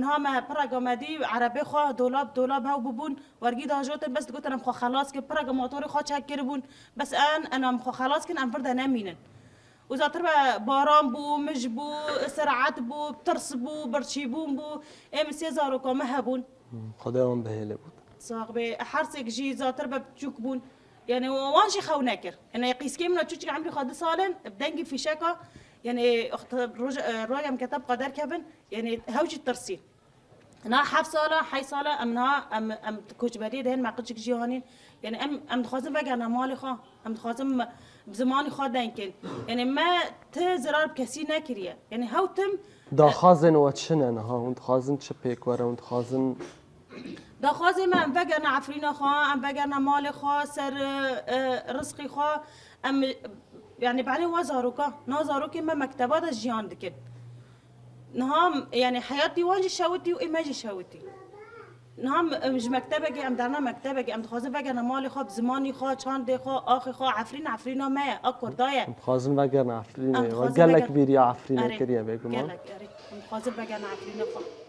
امنها ما برگامدی عربی خواه دولاب هاو ببون ورگی داجوت بس گفتم خو خلاص که برگاماتوری خو چک کربون بس انا خو خلاص کن ام فردا نمینن وزاتر باران بو مج بو سرعت بو ترس بو برچیبون بو ام 3000 کو مهبون خداوند بهله بود صاغ به حرسك جي زاتر بتشوك بون يعني وانشي خو نكر انا يقيس كيمنا تشوك عمري خد سالن بدنجي في شكا يعني اخت رويا كتاب قدر كبن يعني هوجي الترسي انا حف ساله حي ساله امنا ام كوش بريد هن ما قدش جيهانين يعني ام خازم بقى انا مالي خا ام خازم بزماني خا دنكل يعني ما تزرار بكسي نكريه يعني هاو تم دا خازن واتشنن ها وانت خازن تشبيك ورا وانت خازن دا خوازي ما ام بقى عفرينا خا ام بقى مالي خا سر رزقي خا ام يعني بعدين وزاروكا نازاروكي ما مكتبات الجيان دكت نهام يعني حياتي واجي شاوتي وإيماجي شاوتي نهام مش مكتبة ام درنا مكتبة ام خازن بقى مالي خا بزماني خا چاند خا اخي خا عفرينا ما اكور دايا خازن بقى عفرينا وقال لك بيريا عفرينا كريا بيكم قال لك خازن بقى عفرينا خا